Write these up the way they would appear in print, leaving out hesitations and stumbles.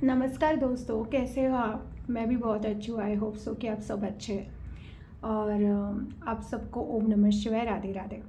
नमस्कार दोस्तों, कैसे हो आप? मैं भी बहुत अच्छी हूँ। आई होप सो कि आप सब अच्छे हैं। और आप सबको ओम नमः शिवाय, राधे राधे।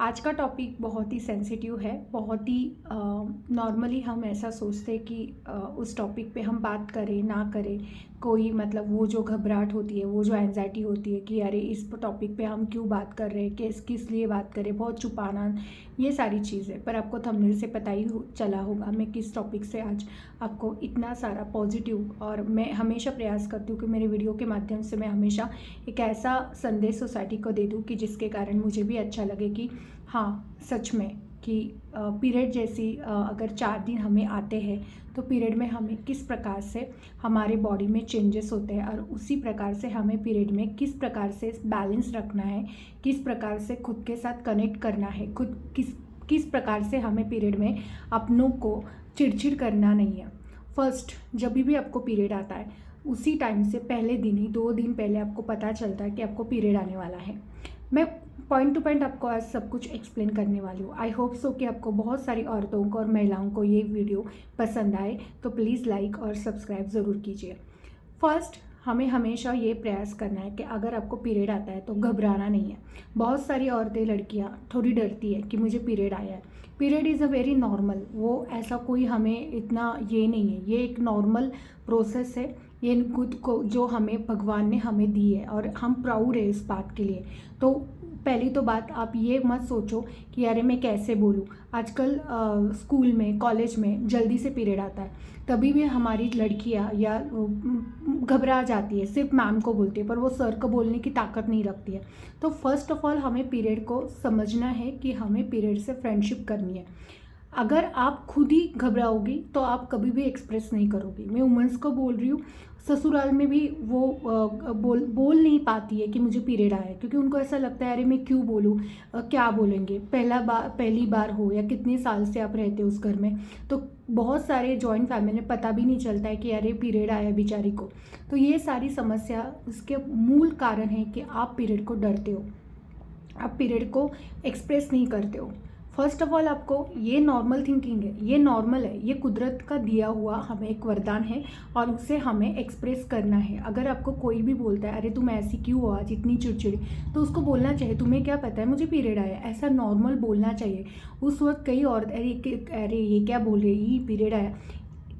आज का टॉपिक बहुत ही सेंसिटिव है। बहुत ही नॉर्मली हम ऐसा सोचते हैं कि उस टॉपिक पे हम बात करें ना करें, कोई मतलब वो जो घबराहट होती है, वो जो एंजाइटी होती है कि अरे इस टॉपिक पे हम क्यों बात कर रहे हैं, किस लिए बात करें, बहुत छुपाना, ये सारी चीज़ें। पर आपको थंबनेल से पता ही चला होगा मैं किस टॉपिक से आज आपको इतना सारा पॉजिटिव, और मैं हमेशा प्रयास करती हूँ कि मेरे वीडियो के माध्यम से मैं हमेशा एक ऐसा संदेश सोसाइटी को दे दूँ कि जिसके कारण मुझे भी अच्छा लगे कि हाँ, सच में कि पीरियड जैसी अगर 4 दिन हमें आते हैं तो पीरियड में हमें किस प्रकार से हमारे बॉडी में चेंजेस होते हैं, और उसी प्रकार से हमें पीरियड में किस प्रकार से बैलेंस रखना है, किस प्रकार से खुद के साथ कनेक्ट करना है, खुद किस प्रकार से हमें पीरियड में अपनों को चिड़चिड़ करना नहीं है। फर्स्ट, जब भी आपको पीरियड आता है उसी टाइम से पहले दिन ही 2 दिन पहले आपको पता चलता है कि आपको पीरियड आने वाला है। मैं पॉइंट टू पॉइंट आपको आज सब कुछ एक्सप्लेन करने वाली हूँ। आई होप सो कि आपको बहुत सारी औरतों को और महिलाओं को ये वीडियो पसंद आए, तो प्लीज़ लाइक और सब्सक्राइब ज़रूर कीजिए। फर्स्ट, हमें हमेशा ये प्रयास करना है कि अगर आपको पीरियड आता है तो घबराना नहीं है। बहुत सारी औरतें, लड़कियां थोड़ी डरती है कि मुझे पीरियड आया है। Period is a very normal, वो ऐसा कोई हमें इतना ये नहीं है, ये एक नॉर्मल प्रोसेस है। ये खुद को जो हमें भगवान ने हमें दी है और हम प्राउड है इस बात के लिए। तो पहली तो बात, आप ये मत सोचो कि अरे मैं कैसे बोलूँ। आजकल स्कूल में, कॉलेज में जल्दी से पीरियड आता है, तभी भी हमारी लड़कियां या घबरा जाती है, सिर्फ मैम को बोलती है, पर वो सर को बोलने की ताकत नहीं रखती है। तो फर्स्ट ऑफ ऑल हमें पीरियड को समझना है कि हमें पीरियड से फ्रेंडशिप करनी है। अगर आप खुद ही घबराओगी तो आप कभी भी एक्सप्रेस नहीं करोगी। मैं वुमेंस को बोल रही हूँ, ससुराल में भी वो बोल नहीं पाती है कि मुझे पीरियड आया है, क्योंकि उनको ऐसा लगता है अरे मैं क्यों बोलूँ, क्या बोलेंगे, पहली बार हो या कितने साल से आप रहते हो उस घर में। तो बहुत सारे जॉइंट फैमिली में पता भी नहीं चलता है कि अरे पीरियड आया बेचारी को। तो ये सारी समस्या, उसके मूल कारण है कि आप पीरियड को डरते हो, आप पीरियड को एक्सप्रेस नहीं करते हो। फर्स्ट ऑफ ऑल, आपको ये नॉर्मल थिंकिंग है, ये नॉर्मल है, ये कुदरत का दिया हुआ हमें एक वरदान है और उसे हमें एक्सप्रेस करना है। अगर आपको कोई भी बोलता है अरे तुम ऐसी क्यों हो आज, इतनी चिड़चिड़ी, तो उसको बोलना चाहिए तुम्हें क्या पता है मुझे पीरियड आया, ऐसा नॉर्मल बोलना चाहिए। उस वक्त कई और अरे ये क्या बोल रही है, पीरियड आया।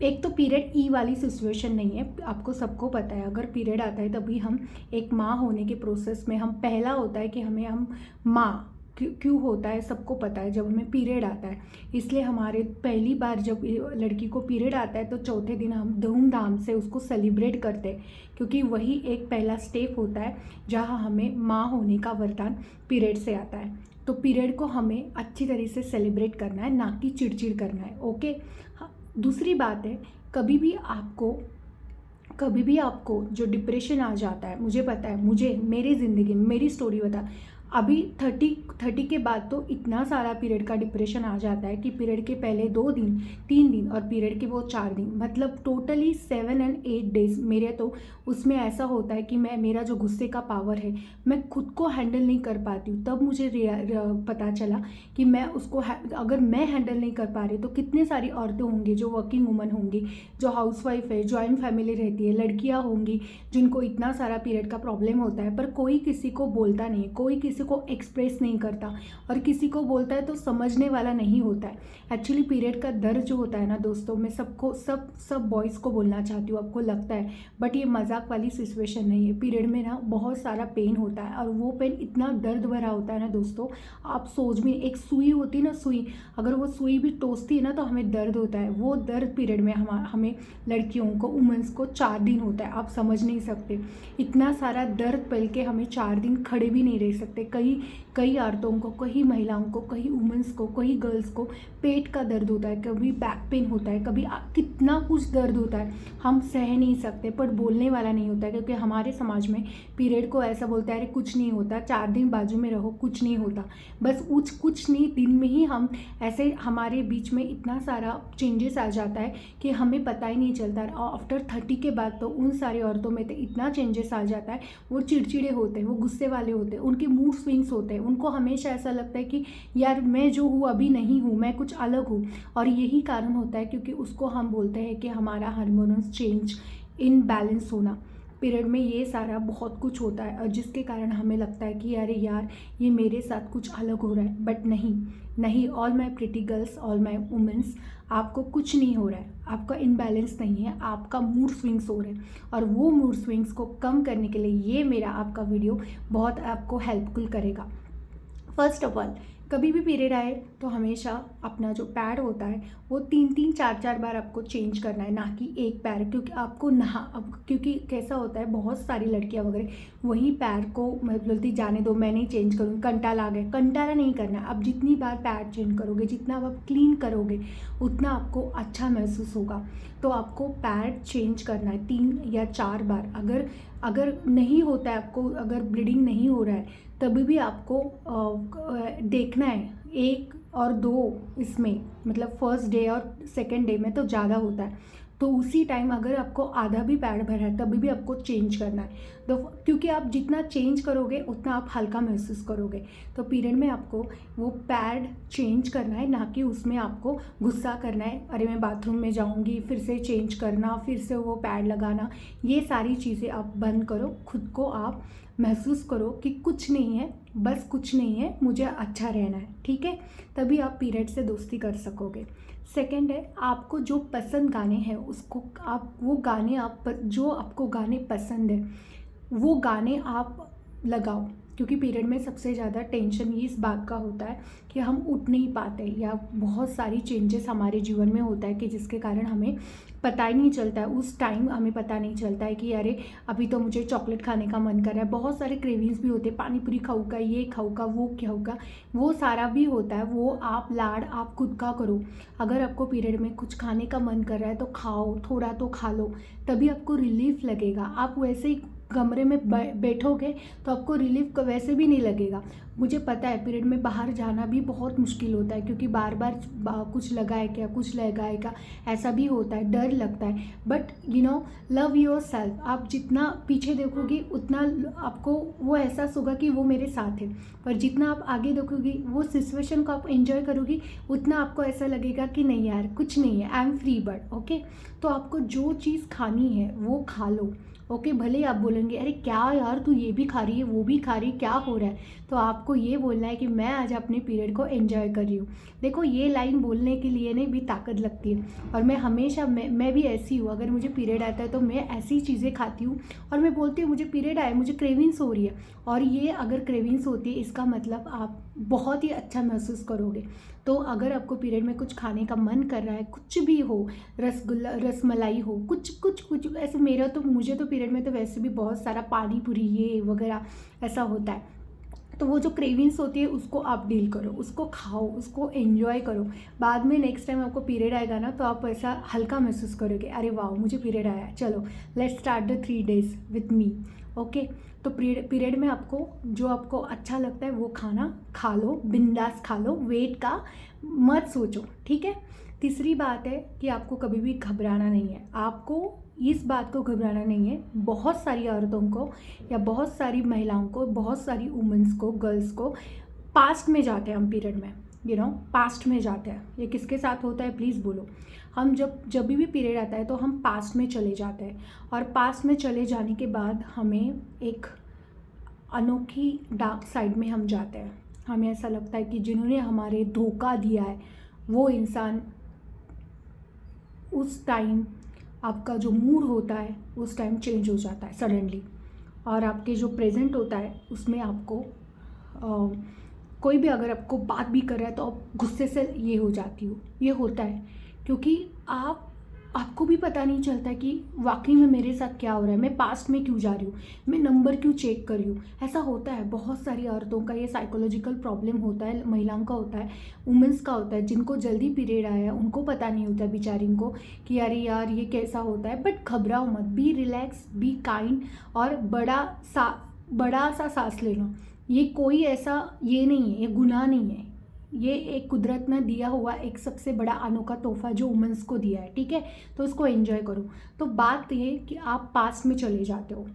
एक तो पीरियड ई वाली सिचुएशन नहीं है, आपको सबको पता है। अगर पीरियड आता है तभी हम एक माँ होने के प्रोसेस में, हम पहला होता है कि हम माँ क्यों होता है सबको पता है जब हमें पीरियड आता है। इसलिए हमारे पहली बार जब लड़की को पीरियड आता है तो चौथे दिन हम धूमधाम से उसको सेलिब्रेट करते हैं, क्योंकि वही एक पहला स्टेप होता है जहाँ हमें माँ होने का वरदान पीरियड से आता है। तो पीरियड को हमें अच्छी तरह से सेलिब्रेट करना है, ना कि चिड़चिड़ करना है। ओके। हाँ, दूसरी बात है, कभी भी आपको जो डिप्रेशन आ जाता है, मुझे पता है, मुझे मेरी ज़िंदगी में मेरी स्टोरी बता, अभी 30 के बाद तो इतना सारा पीरियड का डिप्रेशन आ जाता है कि पीरियड के पहले 2 दिन, 3 दिन और पीरियड के वो 4 दिन, मतलब टोटली 7 और 8 डेज मेरे तो उसमें ऐसा होता है कि मेरा जो गुस्से का पावर है, मैं खुद को हैंडल नहीं कर पाती हूँ। तब मुझे पता चला कि मैं उसको अगर मैं हैंडल नहीं कर पा रही तो कितने सारी औरतें होंगी जो वर्किंग वूमन होंगी, जो हाउसवाइफ है, जॉइंट फैमिली रहती है, लड़कियाँ होंगी जिनको इतना सारा पीरियड का प्रॉब्लम होता है, पर कोई किसी को बोलता नहीं, कोई किसी को एक्सप्रेस नहीं करता, और किसी को बोलता है तो समझने वाला नहीं होता है। एक्चुअली पीरियड का दर्द जो होता है ना दोस्तों, मैं सब बॉयज़ को बोलना चाहती हूँ, आपको लगता है, बट ये मजाक वाली सिचुएशन नहीं है। पीरियड में ना बहुत सारा पेन होता है, और वो पेन इतना दर्द भरा होता है ना दोस्तों, आप सोच भी, एक सुई होती है ना, सुई, अगर वो सुई भी टोसती है ना तो हमें दर्द होता है। वो दर्द पीरियड में हमें लड़कियों को, वुमेंस को 4 दिन होता है, आप समझ नहीं सकते। इतना सारा दर्द पल के हमें 4 दिन खड़े भी नहीं रह सकते। कई औरतों को, कई महिलाओं को, कई वुमेंस को, कई गर्ल्स को पेट का दर्द होता है, कभी बैक पेन होता है, कभी कितना कुछ दर्द होता है, हम सह नहीं सकते, पर बोलने वाला नहीं होता है, क्योंकि हमारे समाज में पीरियड को ऐसा बोलता है अरे कुछ नहीं होता, 4 दिन बाजू में रहो, कुछ नहीं होता। बस कुछ नहीं दिन में ही हम ऐसे, हमारे बीच में इतना सारा चेंजेस आ जाता है कि हमें पता ही नहीं चलता। आफ्टर 30 के बाद तो उन सारी औरतों में तो इतना चेंजेस आ जाता है, वो चिड़चिड़े होते हैं, वो गुस्से वाले होते हैं, उनके मूड मूड स्विंग्स होते हैं, उनको हमेशा ऐसा लगता है कि यार मैं जो हूँ अभी नहीं हूँ, मैं कुछ अलग हूँ। और यही कारण होता है क्योंकि उसको हम बोलते हैं कि हमारा हार्मोन्स चेंज, इनबैलेंस होना। पीरियड में ये सारा बहुत कुछ होता है और जिसके कारण हमें लगता है कि अरे यार ये मेरे साथ कुछ अलग हो रहा है। बट नहीं नहीं, all my pretty girls, all my women's, आपको कुछ नहीं हो रहा है, आपका इनबैलेंस नहीं है, आपका मूड स्विंग्स हो रहे हैं। और वो मूड स्विंग्स को कम करने के लिए ये मेरा आपका वीडियो बहुत आपको हेल्पफुल करेगा। फर्स्ट ऑफ ऑल, कभी भी पीरियड आए तो हमेशा अपना जो पैड होता है वो 3-3 4-4 बार आपको चेंज करना है, ना कि एक पैर। क्योंकि आपको क्योंकि कैसा होता है, बहुत सारी लड़कियां वगैरह वही पैर को बोलती जाने दो, मैं नहीं चेंज करूँ, कंटाला आ गया। कंटाला नहीं करना, आप जितनी बार पैड चेंज करोगे, जितना आप क्लीन करोगे, उतना आपको अच्छा महसूस होगा। तो आपको पैड चेंज करना है 3 या 4 बार। अगर नहीं होता है आपको, अगर ब्लीडिंग नहीं हो रहा है, तभी भी आपको देखना है 1 और 2 इसमें, मतलब फर्स्ट डे और सेकेंड डे में तो ज़्यादा होता है। तो उसी टाइम अगर आपको आधा भी पैड भरा है तभी भी आपको चेंज करना है। तो क्योंकि आप जितना चेंज करोगे उतना आप हल्का महसूस करोगे। तो पीरियड में आपको वो पैड चेंज करना है, ना कि उसमें आपको गुस्सा करना है, अरे मैं बाथरूम में जाऊंगी, फिर से चेंज करना, फिर से वो पैड लगाना। ये सारी चीज़ें आप बंद करो, खुद को आप महसूस करो कि कुछ नहीं है, बस कुछ नहीं है, मुझे अच्छा रहना है, ठीक है। तभी आप पीरियड से दोस्ती कर सकोगे। सेकंड है, आपको जो पसंद गाने हैं उसको आप वो गाने आप जो आपको गाने पसंद है वो गाने आप लगाओ। क्योंकि पीरियड में सबसे ज़्यादा टेंशन ये इस बात का होता है कि हम उठ नहीं पाते या बहुत सारी चेंजेस हमारे जीवन में होता है कि जिसके कारण हमें पता ही नहीं चलता है। उस टाइम हमें पता नहीं चलता है कि अरे अभी तो मुझे चॉकलेट खाने का मन कर रहा है। बहुत सारे क्रेविंग्स भी होते हैं, पानी पूरी खाऊंगा, ये खाऊंगा, वो खाऊंगा, वो सारा भी होता है। वो आप लाड आप खुद का करो। अगर आपको पीरियड में कुछ खाने का मन कर रहा है तो खाओ, थोड़ा तो खा लो, तभी आपको रिलीफ लगेगा। आप वैसे ही कमरे में बैठोगे तो आपको रिलीफ वैसे भी नहीं लगेगा। मुझे पता है पीरियड में बाहर जाना भी बहुत मुश्किल होता है, क्योंकि बार बार कुछ लगाए क्या, कुछ लगाएगा, ऐसा भी होता है, डर लगता है। But love your self. आप जितना पीछे देखोगी उतना आपको वो एहसास होगा कि वो मेरे साथ है। पर जितना आप आगे देखोगी, वो सिचुएशन को आप एंजॉय करोगी, उतना आपको ऐसा लगेगा कि नहीं यार कुछ नहीं है, I am free bird. Okay, तो आपको जो चीज़ खानी है वो खा लो। ओके, भले आप बोलेंगे अरे क्या यार तू ये भी खा रही है, वो भी खा रही है, क्या हो रहा है, तो आपको ये बोलना है कि मैं आज अपने पीरियड को एंजॉय कर रही हूँ। देखो, ये लाइन बोलने के लिए नहीं भी ताकत लगती है। और मैं हमेशा मैं भी ऐसी हूँ। अगर मुझे पीरियड आता है तो मैं ऐसी चीज़ें खाती हूँ और मैं बोलती हूँ मुझे पीरियड आया, मुझे क्रेविंग्स हो रही है। और ये अगर क्रेविंग्स होती है इसका मतलब आप बहुत ही अच्छा महसूस करोगे। तो अगर आपको पीरियड में कुछ खाने का मन कर रहा है, कुछ भी हो, रसगुल्ला, रसमलाई हो, कुछ ऐसे, मुझे तो पीरियड में तो वैसे भी बहुत सारा पानी पूरी ये वगैरह ऐसा होता है। तो वो जो क्रेविंग्स होती है उसको आप डील करो, उसको खाओ, उसको एंजॉय करो। बाद में नेक्स्ट टाइम आपको पीरियड आएगा ना तो आप ऐसा हल्का महसूस करोगे, अरे वाह मुझे पीरियड आया, चलो let's start the 3 days with me. Okay, तो पीरियड में आपको जो आपको अच्छा लगता है वो खाना खा लो, बिंदास खा लो, वेट का मत सोचो, ठीक है। तीसरी बात है कि आपको कभी भी घबराना नहीं है। आपको इस बात को घबराना नहीं है। बहुत सारी औरतों को या बहुत सारी महिलाओं को, बहुत सारी वुमेंस को, गर्ल्स को पास्ट में जाते हैं हम पीरियड में, पास्ट में जाते हैं। ये किसके साथ होता है प्लीज़ बोलो। हम जब भी पीरियड आता है तो हम पास्ट में चले जाते हैं, और पास्ट में चले जाने के बाद हमें एक अनोखी डार्क साइड में हम जाते हैं। हमें ऐसा लगता है कि जिन्होंने हमारे धोखा दिया है वो इंसान उस टाइम, आपका जो मूड होता है उस टाइम चेंज हो जाता है सडनली, और आपके जो प्रेजेंट होता है उसमें आपको कोई भी अगर आपको बात भी कर रहा है तो आप गुस्से से ये हो जाती हो। ये होता है क्योंकि आपको भी पता नहीं चलता कि वाकई में मेरे साथ क्या हो रहा है, मैं पास्ट में क्यों जा रही हूँ, मैं नंबर क्यों चेक कर रही हूँ। ऐसा होता है, बहुत सारी औरतों का ये साइकोलॉजिकल प्रॉब्लम होता है, महिलाओं का होता है, वुमेंस का होता है। जिनको जल्दी पीरियड आया है उनको पता नहीं होता बेचारियों को कि अरे यार ये कैसा होता है। बट घबराओ मत, बी रिलैक्स, बी काइंड, और बड़ा सा सांस लेना। ये कोई ऐसा ये नहीं है, ये गुनाह नहीं है, ये एक कुदरत ने दिया हुआ एक सबसे बड़ा अनोखा तोहफा जो वुमेंस को दिया है, ठीक है। तो उसको एंजॉय करो। तो बात ये कि आप पास्ट में चले जाते हो,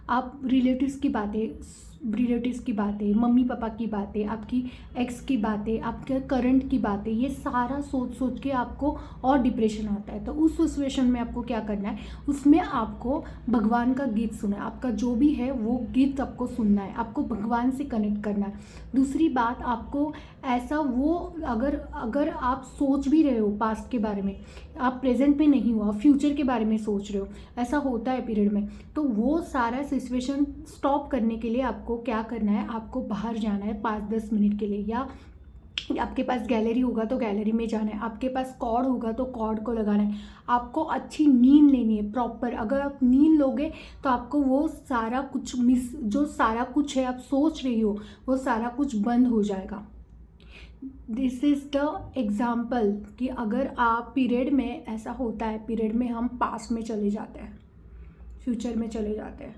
आप रिलेटिव्स की बातें रिलेटिव्स की बातें, मम्मी पापा की बातें, आपकी एक्स की बातें, आपके करंट की बातें, ये सारा सोच सोच के आपको और डिप्रेशन आता है। तो उस सिचुएशन में आपको क्या करना है, उसमें आपको भगवान का गीत सुना है, आपका जो भी है वो गीत आपको सुनना है, आपको भगवान से कनेक्ट करना है। दूसरी बात, आपको ऐसा वो अगर अगर आप सोच भी रहे हो पास्ट के बारे में, आप प्रेजेंट में नहीं हो, आप फ्यूचर के बारे में सोच रहे हो, ऐसा होता है पीरियड में, तो वो सारा सिचुएशन स्टॉप करने के लिए आपको क्या करना है, आपको बाहर जाना है 5-10 मिनट के लिए, या आपके पास गैलरी होगा तो गैलरी में जाना है, आपके पास कॉर्ड होगा तो कॉर्ड को लगाना है, आपको अच्छी नींद लेनी है प्रॉपर। अगर आप नींद लोगे तो आपको वो सारा कुछ जो सारा कुछ है आप सोच रही हो वो सारा कुछ बंद हो जाएगा। दिस इज़ द एग्ज़ाम्पल कि अगर आप पीरियड में, ऐसा होता है पीरियड में हम पास्ट में चले जाते हैं, फ्यूचर में चले जाते हैं,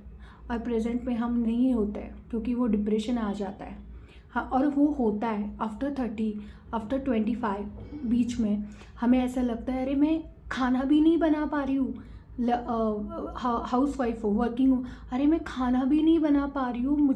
और प्रेजेंट में हम नहीं होते हैं क्योंकि वो डिप्रेशन आ जाता है। हाँ, और वो होता है आफ्टर 30, आफ्टर 25, बीच में हमें ऐसा लगता है अरे मैं खाना भी नहीं बना पा रही हूँ, हाउस वाइफ हो, वर्किंग हो, अरे मैं खाना भी नहीं बना पा रही हूँ,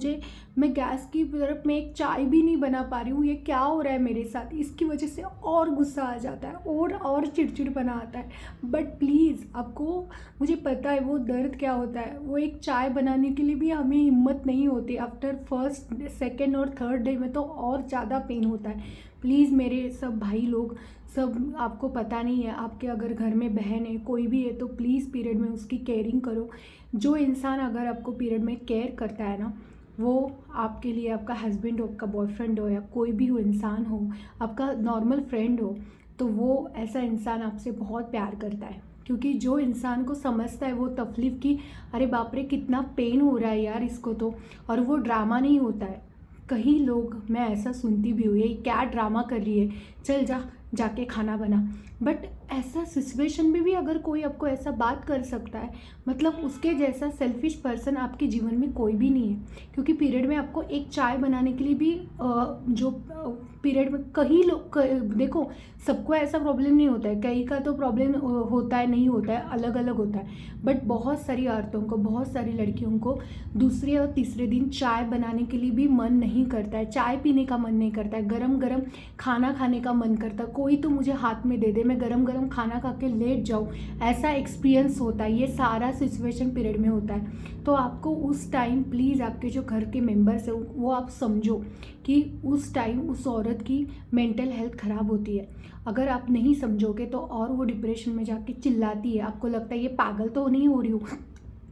मैं गैस की तरफ में एक चाय भी नहीं बना पा रही हूँ, ये क्या हो रहा है मेरे साथ। इसकी वजह से और गुस्सा आ जाता है और चिड़चिड़पना आता है। बट प्लीज़ आपको, मुझे पता है वो दर्द क्या होता है, वो एक चाय बनाने के लिए भी हमें हिम्मत नहीं होती, आफ्टर फर्स्ट, सेकेंड और थर्ड डे में तो और ज़्यादा पेन होता है। प्लीज़ मेरे सब भाई लोग, सब, आपको पता नहीं है, आपके अगर घर में बहन है, कोई भी है, तो प्लीज़ पीरियड में उसकी केयरिंग करो। जो इंसान अगर आपको पीरियड में केयर करता है ना, वो आपके लिए, आपका हस्बैंड हो, आपका बॉयफ्रेंड हो, या कोई भी हो इंसान हो, आपका नॉर्मल फ्रेंड हो, तो वो ऐसा इंसान आपसे बहुत प्यार करता है। क्योंकि जो इंसान को समझता है वो तकलीफ़ की, अरे बाप रे कितना पेन हो रहा है यार इसको तो, और वो ड्रामा नहीं होता है। कई लोग, मैं ऐसा सुनती भी हूँ, ये क्या ड्रामा कर रही है, चल जाके खाना बना। बट ऐसा सिचुएशन में भी अगर कोई आपको ऐसा बात कर सकता है, मतलब उसके जैसा सेल्फिश पर्सन आपके जीवन में कोई भी नहीं है। क्योंकि पीरियड में आपको एक चाय बनाने के लिए भी जो पीरियड में, कई लोग देखो, सबको ऐसा प्रॉब्लम नहीं होता है, कई का तो प्रॉब्लम होता है, नहीं होता है, अलग अलग होता है। बट बहुत सारी औरतों को, बहुत सारी लड़कियों को दूसरे और तीसरे दिन चाय बनाने के लिए भी मन नहीं करता है, चाय पीने का मन नहीं करता है, गरम गरम खाना खाने का मन करता है, कोई तो मुझे हाथ में दे दे, मैं गरम गरम खाना खा के लेट जाऊँ, ऐसा एक्सपीरियंस होता है। ये सारा सिचुएशन पीरियड में होता है। तो आपको उस टाइम प्लीज़, आपके जो घर के मेंबर्स हैं वो आप समझो कि उस टाइम उस औरत की मेंटल हेल्थ ख़राब होती है। अगर आप नहीं समझोगे तो और वो डिप्रेशन में जाके चिल्लाती है, आपको लगता है ये पागल तो नहीं हो रही हूँ,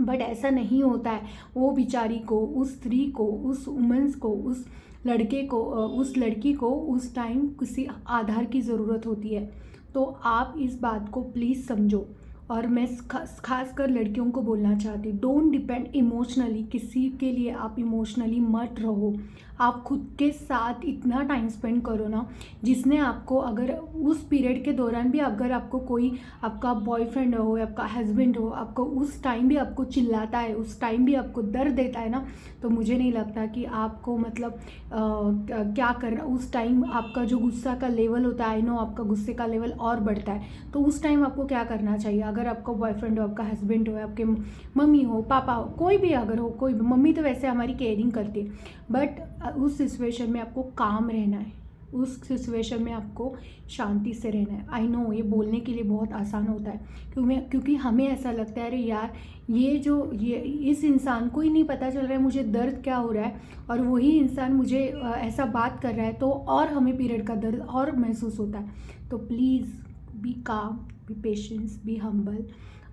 बट ऐसा नहीं होता है। वो बेचारी को, उस स्त्री को, उस वुमेंस को, उस लड़के को, उस लड़की को उस टाइम किसी आधार की ज़रूरत होती है। तो आप इस बात को प्लीज़ समझो। और मैं खास कर लड़कियों को बोलना चाहती हूँ, डोंट डिपेंड इमोशनली, किसी के लिए आप इमोशनली मत रहो। आप खुद के साथ इतना टाइम स्पेंड करो ना, जिसने आपको, अगर उस पीरियड के दौरान भी अगर आपको कोई, आपका बॉयफ्रेंड हो, आपका हस्बैंड हो, आपको उस टाइम भी आपको चिल्लाता है, उस टाइम भी आपको दर्द देता है ना, तो मुझे नहीं लगता कि आपको, मतलब क्या करना उस टाइम। आपका जो गुस्सा का लेवल होता है, आई नो आपका गुस्से का लेवल और बढ़ता है, तो उस टाइम आपको क्या करना चाहिए, अगर आपका बॉयफ्रेंड हो, आपका हस्बैंड हो, आपके मम्मी हो, पापा हो, कोई भी अगर हो, कोई भी, मम्मी तो वैसे हमारी केयरिंग करती है, बट उस सिचुएशन में आपको काम रहना है, उस सिचुएशन में आपको शांति से रहना है। आई नो ये बोलने के लिए बहुत आसान होता है, क्योंकि हमें ऐसा लगता है अरे यार ये इस इंसान को ही नहीं पता चल रहा है मुझे दर्द क्या हो रहा है, और वही इंसान मुझे ऐसा बात कर रहा है, तो और हमें पीरियड का दर्द और महसूस होता है। तो प्लीज़ बी काम, बी पेशेंस, बी हम्बल।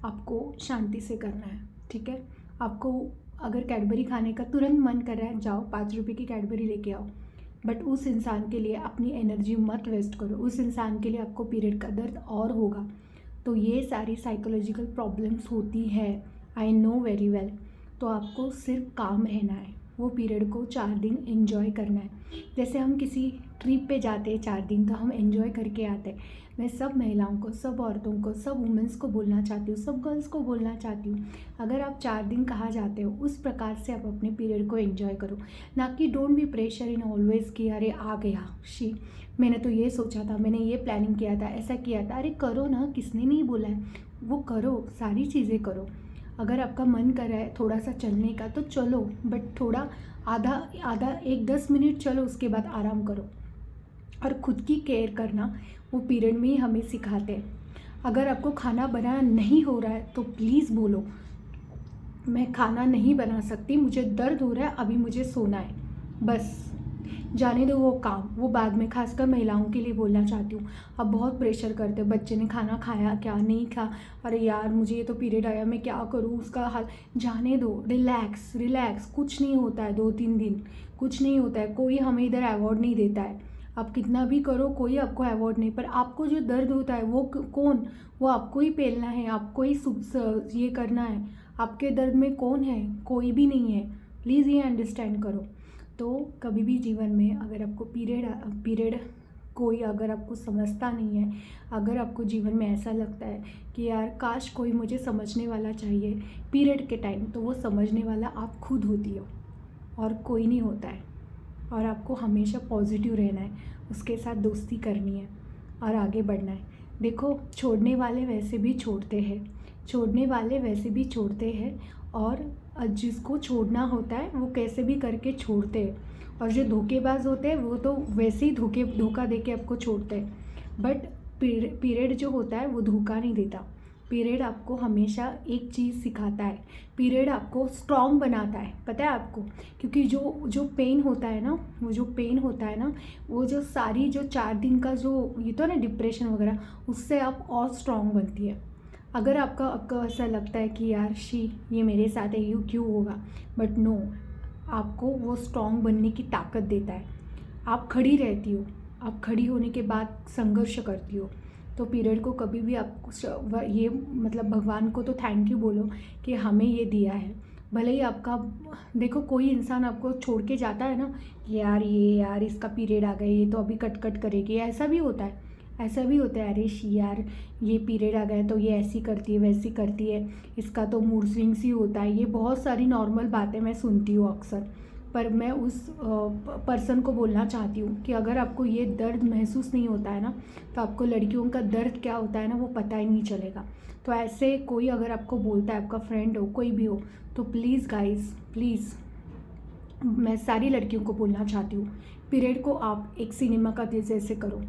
आपको शांति से करना है, ठीक है। आपको अगर कैडबरी खाने का तुरंत मन कर रहा है, जाओ 5 रुपये की कैडबरी लेके आओ, बट उस इंसान के लिए अपनी एनर्जी मत वेस्ट करो। उस इंसान के लिए आपको पीरियड का दर्द और होगा। तो ये सारी साइकोलॉजिकल प्रॉब्लम्स होती है, आई नो वेरी वेल। तो आपको सिर्फ काम रहना है, वो पीरियड को 4 दिन एंजॉय करना है। जैसे हम किसी ट्रिप पे जाते हैं 4 दिन, तो हम एंजॉय करके आते हैं। मैं सब महिलाओं को, सब औरतों को, सब वुमेंस को बोलना चाहती हूँ, सब गर्ल्स को बोलना चाहती हूँ, अगर आप 4 दिन कहाँ जाते हो, उस प्रकार से आप अपने पीरियड को एंजॉय करो। ना कि don't be pressure in always कि अरे आ गया शी, मैंने तो ये सोचा था, मैंने ये प्लानिंग किया था, ऐसा किया था। अरे करो ना, किसने नहीं बोला है, वो करो, सारी चीज़ें करो। अगर आपका मन कर रहा है थोड़ा सा चलने का तो चलो, बट थोड़ा आधा आधा 1-10 मिनट चलो, उसके बाद आराम करो। और ख़ुद की केयर करना वो पीरियड में ही हमें सिखाते हैं। अगर आपको खाना बनाना नहीं हो रहा है तो प्लीज़ बोलो, मैं खाना नहीं बना सकती, मुझे दर्द हो रहा है, अभी मुझे सोना है, बस जाने दो वो काम, वो बाद में। खासकर महिलाओं के लिए बोलना चाहती हूँ। अब बहुत प्रेशर करते हैं, बच्चे ने खाना खाया क्या, नहीं खा, अरे यार मुझे ये तो पीरियड आया, मैं क्या करूँ, उसका हाल। जाने दो, रिलैक्स रिलैक्स, कुछ नहीं होता है 2-3 दिन, कुछ नहीं होता है, कोई हमें इधर अवॉर्ड नहीं देता है। आप कितना भी करो कोई आपको अवॉर्ड नहीं, पर आपको जो दर्द होता है वो कौन, वो आपको ही पेलना है, आपको ही ये करना है। आपके दर्द में कौन है, कोई भी नहीं है। प्लीज़ ये अंडरस्टैंड करो। तो कभी भी जीवन में अगर आपको पीरियड कोई अगर आपको समझता नहीं है, अगर आपको जीवन में ऐसा लगता है कि यार काश कोई मुझे समझने वाला चाहिए पीरियड के टाइम, तो वो समझने वाला आप खुद होती हो और कोई नहीं होता है। और आपको हमेशा पॉजिटिव रहना है, उसके साथ दोस्ती करनी है और आगे बढ़ना है। देखो, छोड़ने वाले वैसे भी छोड़ते हैं, छोड़ने वाले वैसे भी छोड़ते हैं, और जिसको छोड़ना होता है वो कैसे भी करके छोड़ते हैं। और जो धोखेबाज होते हैं वो तो वैसे ही धोखा दे के आपको छोड़ते हैं। बट पीरियड जो होता है वो धोखा नहीं देता। पीरियड आपको हमेशा एक चीज़ सिखाता है, पीरियड आपको स्ट्रॉन्ग बनाता है, पता है आपको। क्योंकि जो पेन होता है ना, वो जो पेन होता है ना, वो जो सारी जो 4 दिन का जो ये तो ना डिप्रेशन वगैरह, उससे आप और स्ट्रॉन्ग बनती है। अगर आपको ऐसा लगता है कि यार ये मेरे साथ है, ये क्यों होगा, बट नो, आपको वो स्ट्रॉन्ग बनने की ताकत देता है। आप खड़ी रहती हो, आप खड़ी होने के बाद संघर्ष करती हो। तो पीरियड को कभी भी आपको ये मतलब भगवान को तो थैंक यू बोलो कि हमें ये दिया है। भले ही आपका देखो कोई इंसान आपको छोड़ के जाता है ना कि यार इसका पीरियड आ गया, ये तो अभी कट करेगी, ऐसा भी होता है, ऐसा भी होता है। अरे यार ये पीरियड आ गया तो ये ऐसी करती है, वैसी करती है, इसका तो मूड स्विंग्स ही होता है। ये बहुत सारी नॉर्मल बातें मैं सुनती हूँ अक्सर। पर मैं उस पर्सन को बोलना चाहती हूँ कि अगर आपको ये दर्द महसूस नहीं होता है ना, तो आपको लड़कियों का दर्द क्या होता है ना वो पता ही नहीं चलेगा। तो ऐसे कोई अगर आपको बोलता है, आपका फ्रेंड हो, कोई भी हो, तो प्लीज़ गाइज़, प्लीज़, मैं सारी लड़कियों को बोलना चाहती हूँ, पीरियड को आप एक सिनेमा का जैसे करो,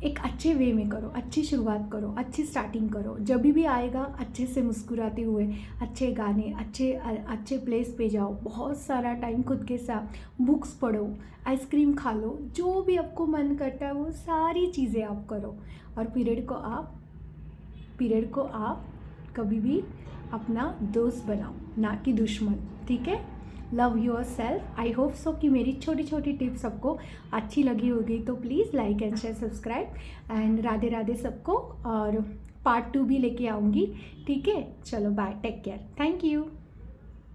एक अच्छे वे में करो, अच्छी शुरुआत करो, अच्छी स्टार्टिंग करो। जब भी आएगा अच्छे से मुस्कुराते हुए, अच्छे गाने, अच्छे प्लेस पे जाओ, बहुत सारा टाइम खुद के साथ, बुक्स पढ़ो, आइसक्रीम खा लो, जो भी आपको मन करता है वो सारी चीज़ें आप करो। और पीरियड को आप कभी भी अपना दोस्त बनाओ, ना कि दुश्मन, ठीक है। Love your self. I hope so कि मेरी छोटी छोटी टिप्स सबको अच्छी लगी होगी। तो please like and share, subscribe, and Radhe Radhe सबको। और पार्ट 2 भी लेके आऊँगी, ठीक है। चलो bye, take care, thank you.